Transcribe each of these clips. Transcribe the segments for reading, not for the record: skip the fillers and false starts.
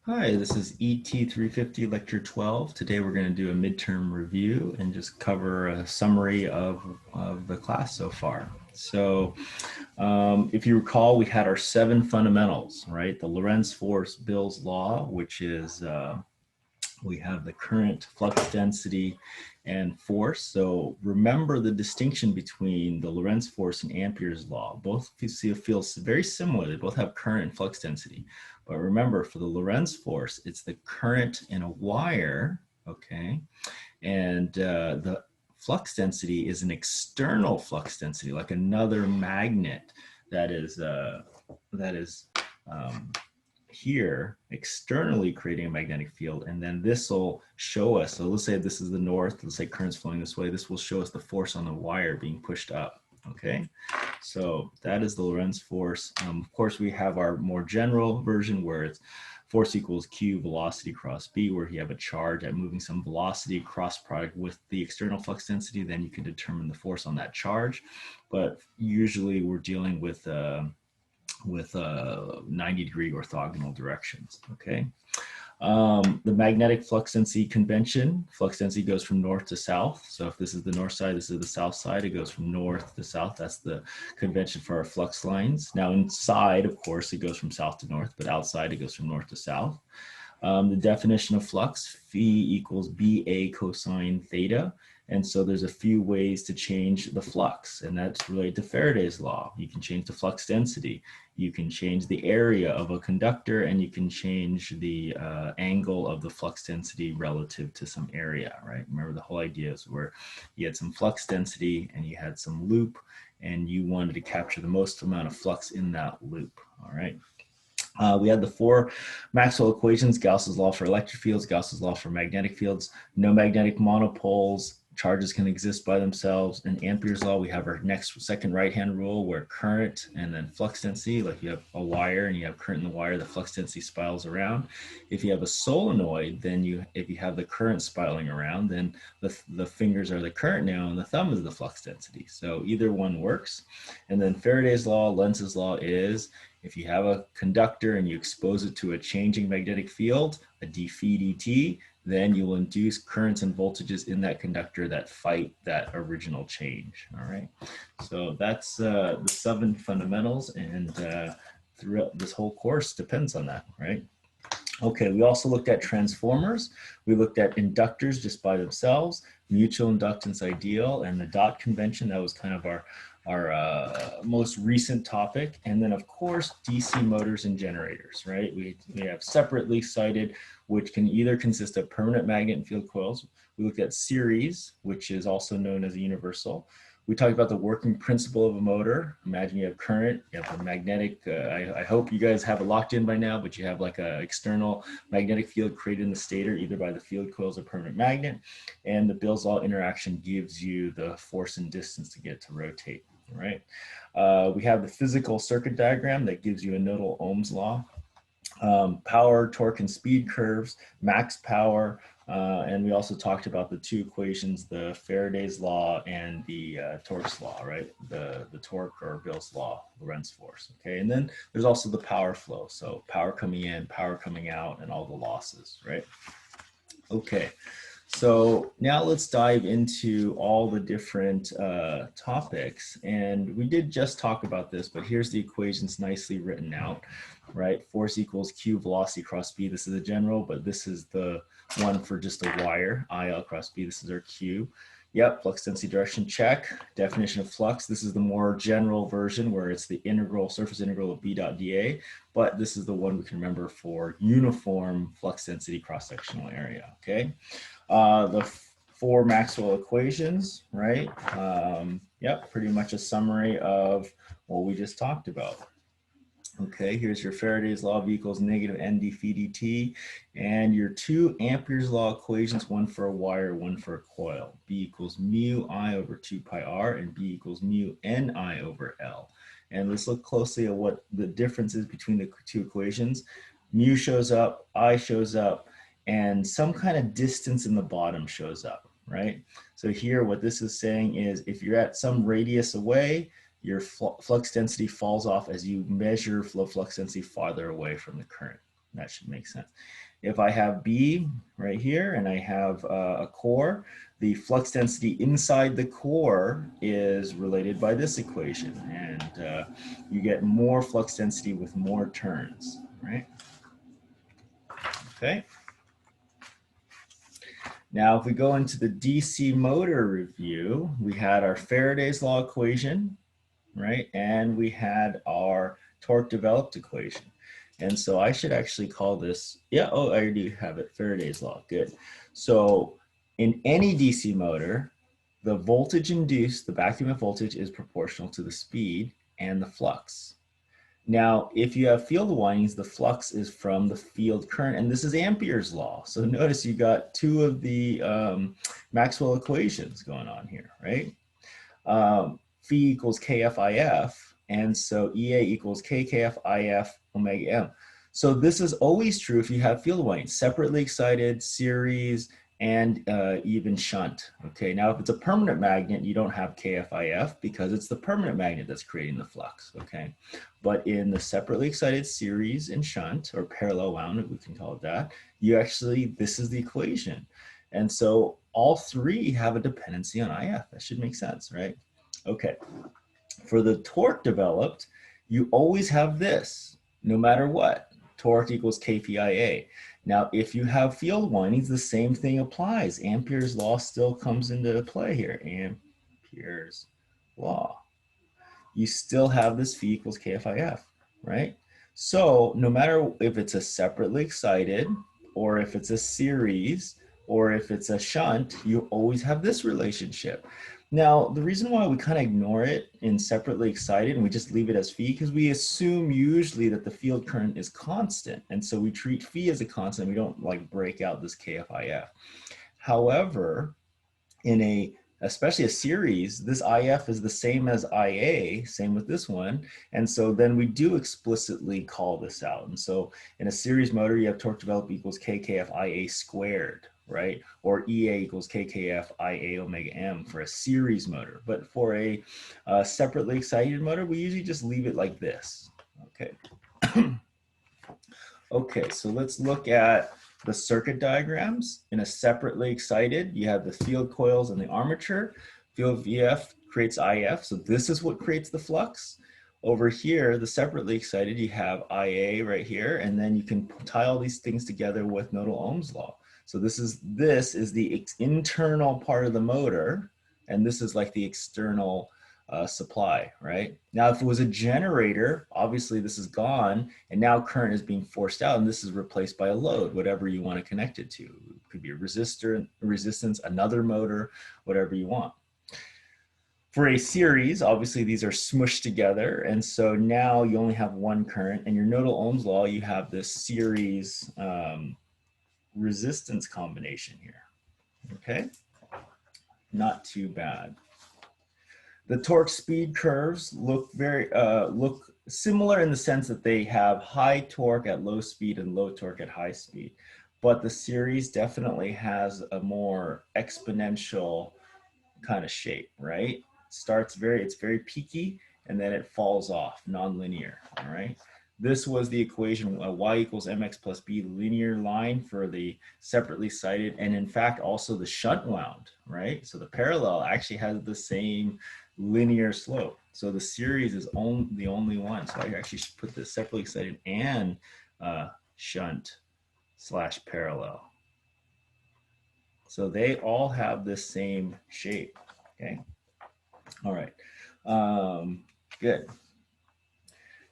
Hi, this is ET350 Lecture 12. Today we're going to do a midterm review and just cover a summary of the class so far. If you recall, we had our 7 fundamentals, right? The Lorenz Force Bill's law, which is we have the current, flux density, and force. So remember the distinction between the Lorenz force and Ampere's law. Both feel very similar. They both have current and flux density. But remember, for the Lorenz force, it's the current in a wire, okay? And the flux density is an external flux density, like another magnet that is here externally creating a magnetic field, and then this will show us, so let's say this is the north, let's say current's flowing this way, this will show us the force on the wire being pushed up. Okay, so that is the Lorenz force. Of course, we have our more general version where it's force equals Q velocity cross B, where you have a charge at moving some velocity cross product with the external flux density, then you can determine the force on that charge. But usually we're dealing with 90-degree orthogonal directions, okay? The magnetic flux density convention, flux density goes from north to south. So if this is the north side, this is the south side, it goes from north to south. That's the convention for our flux lines. Now inside, of course, it goes from south to north, but outside it goes from north to south. The definition of flux, phi equals BA cosine theta. And so there's a few ways to change the flux, and that's related to Faraday's law. You can change the flux density, you can change the area of a conductor, and you can change the angle of the flux density relative to some area, right? Remember, the whole idea is where you had some flux density and you had some loop, and you wanted to capture the most amount of flux in that loop, all right? We had the 4 Maxwell equations: Gauss's law for electric fields, Gauss's law for magnetic fields, no magnetic monopoles, charges can exist by themselves. In Ampere's law, we have our second right-hand rule where current and then flux density, like you have a wire and you have current in the wire, the flux density spirals around. If you have a solenoid, then if you have the current spiraling around, then the fingers are the current now and the thumb is the flux density. So either one works. And then Faraday's law, Lenz's law is, if you have a conductor and you expose it to a changing magnetic field, a d phi dt, then you will induce currents and voltages in that conductor that fight that original change. All right. So that's the 7 fundamentals, and throughout this whole course depends on that, right? Okay, we also looked at transformers. We looked at inductors just by themselves, mutual inductance ideal, and the dot convention. That was kind of our most recent topic. And then, of course, DC motors and generators, right? We have separately cited, which can either consist of permanent magnet and field coils. We looked at series, which is also known as a universal. We talked about the working principle of a motor. Imagine you have current, you have a magnetic, I hope you guys have it locked in by now, but you have like an external magnetic field created in the stator, either by the field coils or permanent magnet. And the Bill's law interaction gives you the force and distance to get it to rotate, right? We have the physical circuit diagram that gives you a nodal Ohm's law. Power, torque, and speed curves, max power, and we also talked about the 2 equations, the Faraday's law and the Torque's law, right? The torque or Bill's law, Lorenz force, okay? And then there's also the power flow, so power coming in, power coming out, and all the losses, right? Okay, so now let's dive into all the different topics. And we did just talk about this, but here's the equations nicely written out, right? Force equals Q velocity cross B. This is a general, but this is the one for just a wire, IL cross B. This is our Q. Yep, flux density direction check. Definition of flux. This is the more general version where it's the integral, surface integral of B dot dA, but this is the one we can remember for uniform flux density cross-sectional area, okay? The 4 Maxwell equations, right? Yep, pretty much a summary of what we just talked about. Okay, here's your Faraday's law of equals negative n d phi dt, and your 2 Ampere's law equations, one for a wire, one for a coil. B equals mu I over 2 pi r, and B equals mu n I over L. And let's look closely at what the difference is between the 2 equations. Mu shows up, I shows up, and some kind of distance in the bottom shows up, right? So here, what this is saying is if you're at some radius away, your flux density falls off as you measure flow flux density farther away from the current, That should make sense. If I have B right here and I have a core, the flux density inside the core is related by this equation. And you get more flux density with more turns, right? Okay. Now, if we go into the DC motor review, we had our Faraday's law equation, right? And we had our torque developed equation. And so I should actually call this, yeah, oh, I already have it, Faraday's law, good. So in any DC motor, the voltage induced, the back EMF voltage is proportional to the speed and the flux. Now, if you have field windings, the flux is from the field current, and this is Ampere's law. So notice you got two of the Maxwell equations going on here, right? Phi equals KFIF, and so EA equals KKFIF omega M. So this is always true if you have field windings, separately excited, series, and even shunt. Okay, now if it's a permanent magnet, you don't have KFIF because it's the permanent magnet that's creating the flux. Okay, but in the separately excited series and shunt, or parallel wound, if we can call it that, you actually, this is the equation. And so all three have a dependency on IF. That should make sense, right? Okay, for the torque developed, you always have this, no matter what. Torque equals KPIA. Now, if you have field windings, the same thing applies. Ampere's law still comes into play here. Ampere's law. You still have this phi equals KFIF, right? So no matter if it's a separately excited, or if it's a series, or if it's a shunt, you always have this relationship. Now, the reason why we kind of ignore it in separately excited and we just leave it as phi, because we assume usually that the field current is constant. And so we treat phi as a constant. We don't like break out this KFIF. However, in especially a series, this IF is the same as IA, same with this one. And so then we do explicitly call this out. And so in a series motor, you have torque developed equals KKF IA squared, right? Or EA equals KKF IA omega M for a series motor. But for a separately excited motor, we usually just leave it like this, okay? Okay, so let's look at the circuit diagrams. In a separately excited, you have the field coils and the armature. Field VF creates IF, so this is what creates the flux. Over here, the separately excited, you have IA right here, and then you can tie all these things together with nodal Ohm's law. So this is the internal part of the motor, and this is like the external supply, right? Now, if it was a generator, obviously this is gone, and now current is being forced out, and this is replaced by a load, whatever you want to connect it to. It could be a resistance, another motor, whatever you want. For a series, obviously these are smushed together, and so now you only have one current, and your nodal Ohm's law, you have this series resistance combination here, okay? Not too bad. The torque speed curves look look similar in the sense that they have high torque at low speed and low torque at high speed, but the series definitely has a more exponential kind of shape, right? It's very peaky, and then it falls off, nonlinear, all right? This was the equation, y equals mx plus b linear line for the separately cited, and in fact, also the shunt wound, right? So the parallel actually has the same linear slope. So the series is the only one. So I actually should put this separately excited and shunt / parallel. So they all have the same shape, okay? All right, good.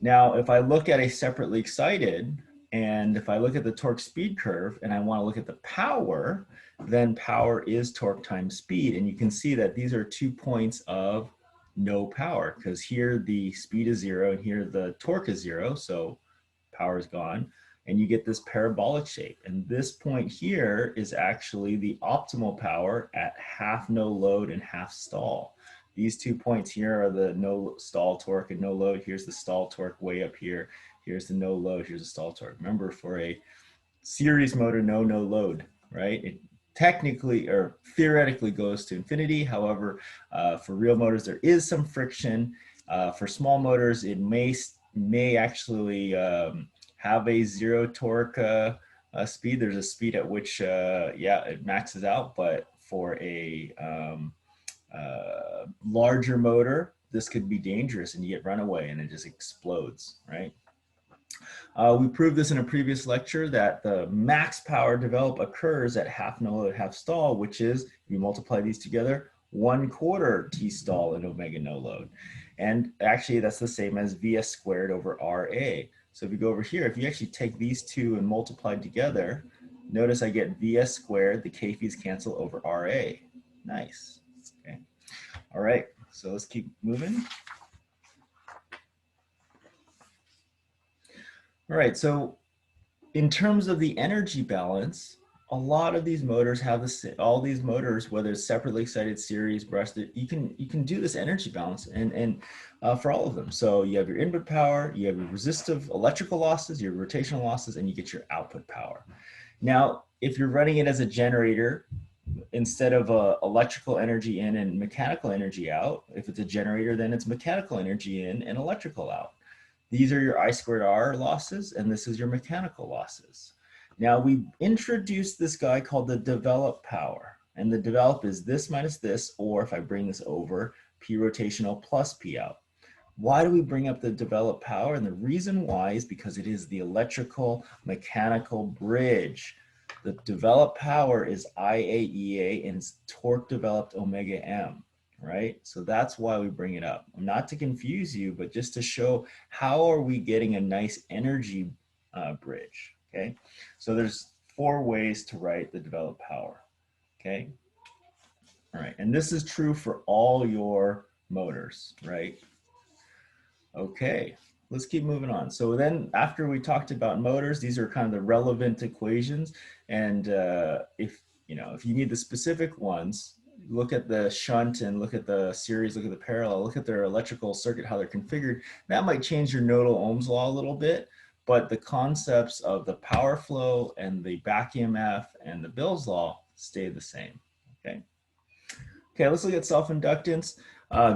Now, if I look at a separately excited, and if I look at the torque speed curve and I want to look at the power, then power is torque times speed. And you can see that these are 2 points of no power, because here the speed is 0 and here the torque is 0, so power is gone. And you get this parabolic shape. And this point here is actually the optimal power at half no load and half stall. These 2 points here are the no stall torque and no load. Here's the stall torque way up here. Here's the no load. Here's the stall torque. Remember, for a series motor, no load, right? It technically or theoretically goes to infinity. However, for real motors, there is some friction. For small motors, it may actually have a zero torque speed. There's a speed at which, yeah, it maxes out, but for a larger motor, this could be dangerous and you get runaway and it just explodes, right? We proved this in a previous lecture that the max power develop occurs at half no load, half stall, which is, if you multiply these together, 1/4 T stall in omega no load. And actually that's the same as Vs squared over Ra. So if you go over here, if you actually take these two and multiply together, notice I get Vs squared, the K-fees cancel over Ra. Nice, okay. All right, so let's keep moving. All right, so in terms of the energy balance, a lot of these motors have all these motors, whether it's separately excited, series, breasted, you can do this energy balance and for all of them. So you have your input power, you have your resistive electrical losses, your rotational losses, and you get your output power. Now, if you're running it as a generator, instead of electrical energy in and mechanical energy out, if it's a generator, then it's mechanical energy in and electrical out. These are your I squared R losses, and this is your mechanical losses. Now we introduced this guy called the develop power, and the develop is this minus this, or if I bring this over, P rotational plus P out. Why do we bring up the develop power? And the reason why is because it is the electrical mechanical bridge. The developed power is IAEA and it's torque developed omega M, right? So that's why we bring it up. Not to confuse you, but just to show how are we getting a nice energy bridge, okay? So there's 4 ways to write the developed power, okay? All right, and this is true for all your motors, right? Okay, let's keep moving on. So then after we talked about motors, these are kind of the relevant equations. And if you need the specific ones, look at the shunt and look at the series, look at the parallel, look at their electrical circuit, how they're configured. That might change your nodal Ohm's law a little bit, but the concepts of the power flow and the back EMF and the Bill's law stay the same, okay? Okay, let's look at self-inductance.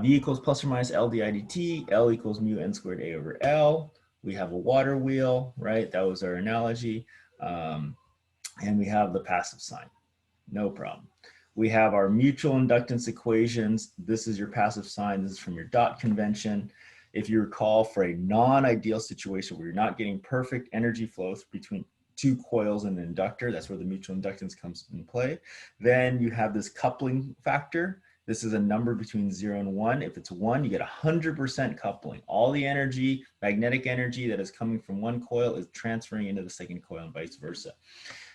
V equals plus or minus L di dt, L equals mu n squared A over L. We have a water wheel, right? That was our analogy. And we have the passive sign, no problem. We have our mutual inductance equations. This is your passive sign. This is from your dot convention. If you recall, for a non-ideal situation where you're not getting perfect energy flow between 2 coils and an inductor, that's where the mutual inductance comes in play. Then you have this coupling factor. This is a number between 0 and 1. If it's 1, you get 100% coupling. All the energy, magnetic energy that is coming from one coil is transferring into the second coil and vice versa.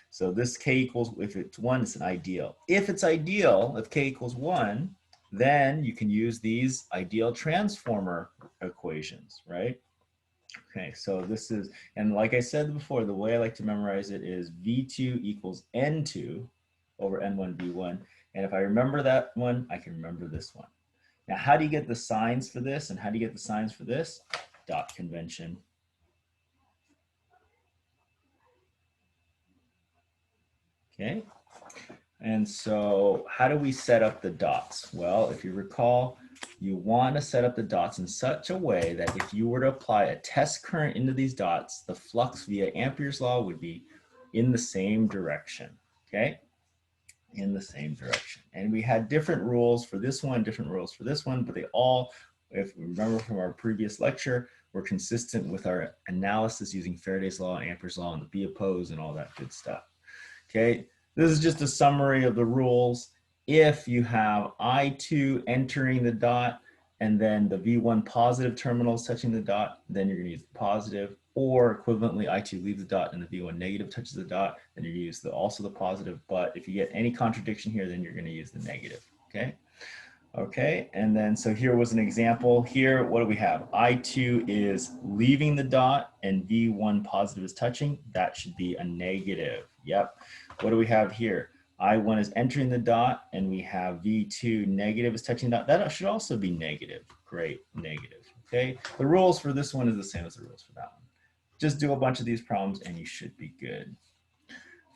So this K equals, if it's 1, it's an ideal. If it's ideal, if K equals 1, then you can use these ideal transformer equations, right? Okay, so this is, and like I said before, the way I like to memorize it is V2 equals N2 over N1 V1. And if I remember that one, I can remember this one. Now, how do you get the signs for this? And how do you get the signs for this? Dot convention. Okay. And so how do we set up the dots? Well, if you recall, you want to set up the dots in such a way that if you were to apply a test current into these dots, the flux via Ampere's law would be in the same direction, okay? In the same direction. And we had different rules for this one, different rules for this one, but they all, if we remember from our previous lecture, were consistent with our analysis using Faraday's law, Ampere's law, and the B oppose and all that good stuff, okay? This is just a summary of the rules. If you have I2 entering the dot and then the V1 positive terminals touching the dot, then you're going to use the positive, or equivalently I2 leaves the dot and the V1 negative touches the dot, then you use also the positive. But if you get any contradiction here, then you're going to use the negative, okay? Okay, and then so here was an example. Here, what do we have? I2 is leaving the dot and V1 positive is touching. That should be a negative. Yep. What do we have here? I1 is entering the dot and we have V2 negative is touching the dot. That should also be negative. Great, negative. Okay, the rules for this one is the same as the rules for that one. Just do a bunch of these problems and you should be good.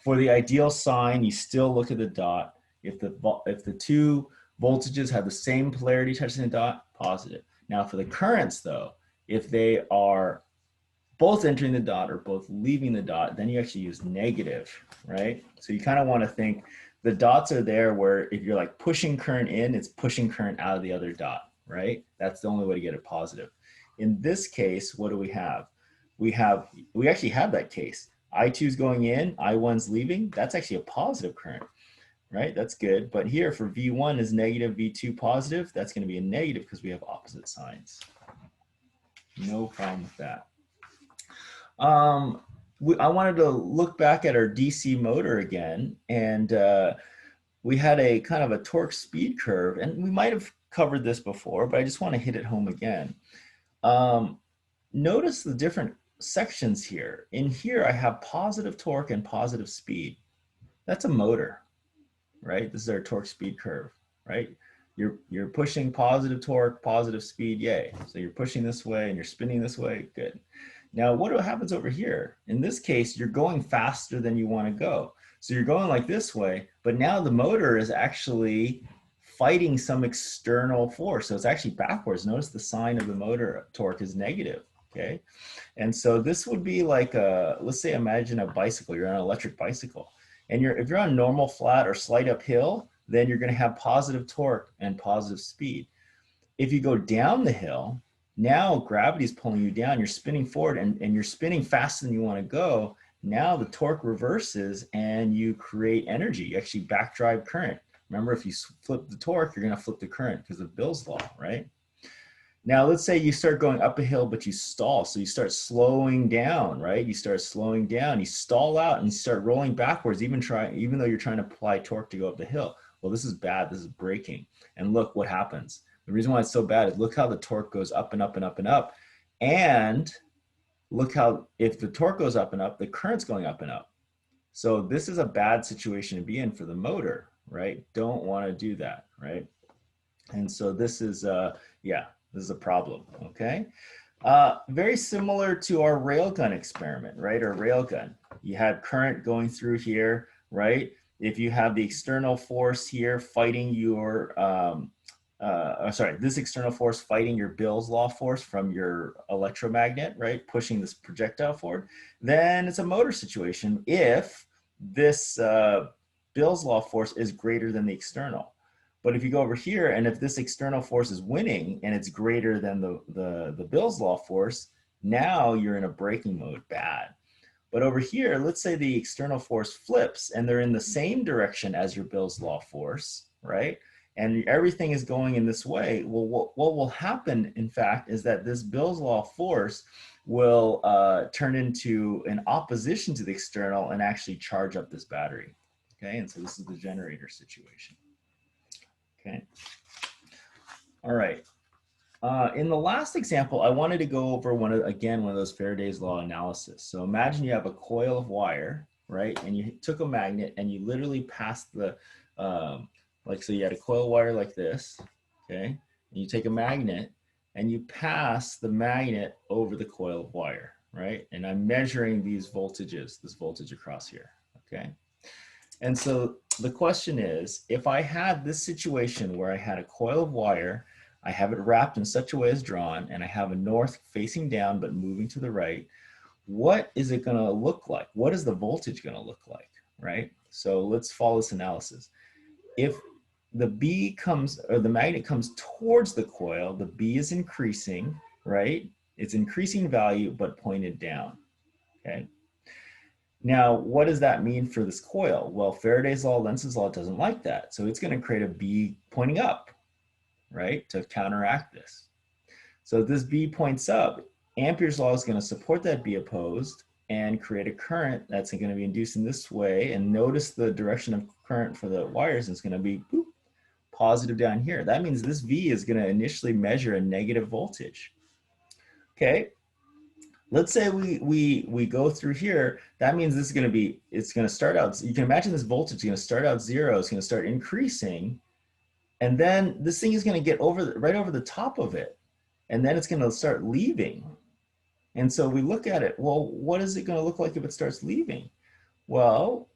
For the ideal sign, you still look at the dot. If the two voltages have the same polarity touching the dot, positive. Now for the currents though, if they are both entering the dot or both leaving the dot, then you actually use negative, right? So you kind of want to think the dots are there where if you're like pushing current in, it's pushing current out of the other dot, right? That's the only way to get it positive. In this case, what do we have? We actually have that case. I2 is going in, I1's leaving. That's actually a positive current, right? That's good. But here for V1 is negative, V2 positive. That's going to be a negative because we have opposite signs. No problem with that. I wanted to look back at our DC motor again, and we had a kind of a torque speed curve, and we might have covered this before, but I just want to hit it home again. Notice the different sections here. In here, I have positive torque and positive speed. That's a motor, right? This is our torque speed curve, right? You're pushing positive torque, positive speed, yay. So you're pushing this way and you're spinning this way, good. Now, what happens over here? In this case, you're going faster than you want to go. So you're going like this way, but now the motor is actually fighting some external force. So it's actually backwards. Notice the sign of the motor torque is negative, okay? And so this would be like let's say imagine a bicycle. You're on an electric bicycle. And if you're on normal, flat, or slight uphill, then you're going to have positive torque and positive speed. If you go down the hill, now gravity is pulling you down, you're spinning forward and you're spinning faster than you want to go. Now the torque reverses and you create energy. You actually backdrive current. Remember, if you flip the torque, you're going to flip the current because of Bill's law, right? Now, let's say you start going up a hill, but you stall. So you start slowing down, right? You start slowing down, you stall out and you start rolling backwards, even though you're trying to apply torque to go up the hill. Well, this is bad. This is braking. And look what happens. The reason why it's so bad is look how the torque goes up and up and up and up. And look how, if the torque goes up and up, the current's going up and up. So this is a bad situation to be in for the motor, right? Don't want to do that, right? And so this is, this is a problem, okay? Very similar to our railgun experiment, right? Our railgun. You had current going through here, right? If you have the external force here fighting your, this external force fighting your Bill's law force from your electromagnet, right? Pushing this projectile forward, then it's a motor situation if this Bill's law force is greater than the external. But if you go over here and if this external force is winning and it's greater than the Bill's law force, now you're in a braking mode, bad. But over here, let's say the external force flips and they're in the same direction as your Bill's law force, right? And everything is going in this way. Well, what will happen, in fact, is that this Bill's law force will turn into an opposition to the external and actually charge up this battery, okay? And so this is the generator situation, okay? All right. In the last example, I wanted to go over one of those Faraday's law analysis. So imagine you have a coil of wire, right? And you took a magnet and you literally passed the, so you had a coil wire like this, okay? And you take a magnet and you pass the magnet over the coil of wire, right? And I'm measuring these voltages, this voltage across here, okay? And so the question is, if I had this situation where I had a coil of wire, I have it wrapped in such a way as drawn, and I have a north facing down but moving to the right, what is it going to look like? What is the voltage going to look like, right? So let's follow this analysis. If the the magnet comes towards the coil, the B is increasing, right? It's increasing value but pointed down, okay? Now, what does that mean for this coil? Well, Faraday's law, Lenz's law doesn't like that. So it's going to create a B pointing up, right, to counteract this. So if this B points up, Ampere's law is going to support that B opposed and create a current that's going to be induced in this way. And notice the direction of current for the wires is going to be boop, positive down here. That means this V is going to initially measure a negative voltage. Okay, let's say we go through here. That means this is going to be, it's going to start out, you can imagine this voltage is going to start out 0, it's going to start increasing. And then this thing is going to get right over the top of it. And then it's going to start leaving. And so we look at it, well, what is it going to look like if it starts leaving? Well,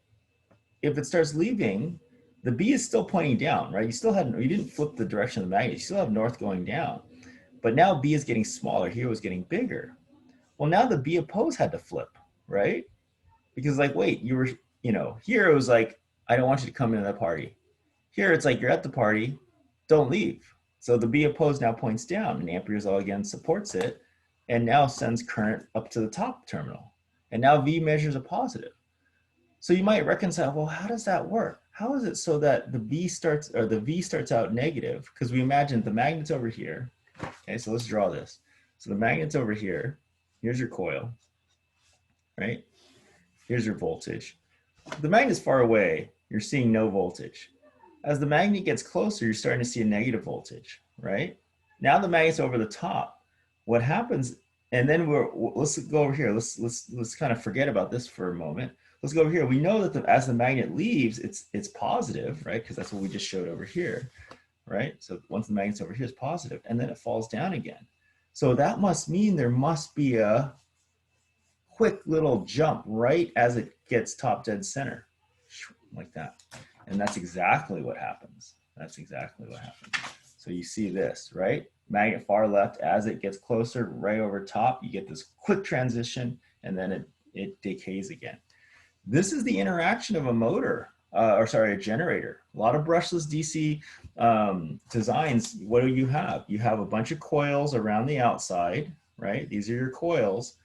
if it starts leaving, the B is still pointing down, right? You didn't flip the direction of the magnet. You still have north going down. But now B is getting smaller. Here it was getting bigger. Well, now the B opposed had to flip, right? Because like, wait, you were, here it was like, I don't want you to come into the party. Here it's like, you're at the party, don't leave. So the B opposed now points down, and amperes all again supports it, and now sends current up to the top terminal. And now V measures a positive. So you might reconcile, well, how does that work? How is it so that the V starts out negative? Because we imagine the magnet's over here. Okay, so let's draw this. So the magnet's over here. Here's your coil, right? Here's your voltage. The magnet's far away, you're seeing no voltage. As the magnet gets closer, you're starting to see a negative voltage, right? Now the magnet's over the top. What happens, and then let's go over here. Let's kind of forget about this for a moment. Let's go over here. We know that as the magnet leaves, it's positive, right? Because that's what we just showed over here, right? So once the magnet's over here, it's positive, and then it falls down again. So that must mean there must be a quick little jump right as it gets top dead center, like that. And that's exactly what happens. That's exactly what happens. So you see this, right? Magnet far left, as it gets closer, right over top, you get this quick transition, and then it decays again. This is the interaction of a motor, a generator. A lot of brushless DC designs, what do you have? You have a bunch of coils around the outside, right? These are your coils.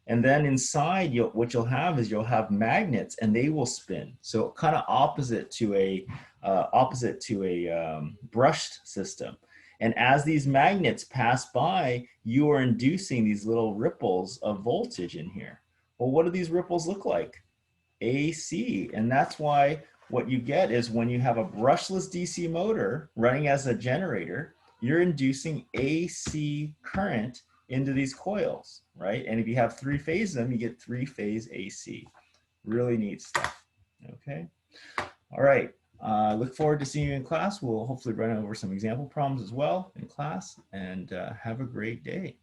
And then inside, what you'll have is you'll have magnets, and they will spin. So kind of opposite to a brushed system. And as these magnets pass by, you are inducing these little ripples of voltage in here. Well, what do these ripples look like? AC. And that's why what you get is when you have a brushless DC motor running as a generator, you're inducing AC current into these coils, right? And if you have three-phase them, you get three-phase AC. Really neat stuff, okay? All right, look forward to seeing you in class. We'll hopefully run over some example problems as well in class, and have a great day.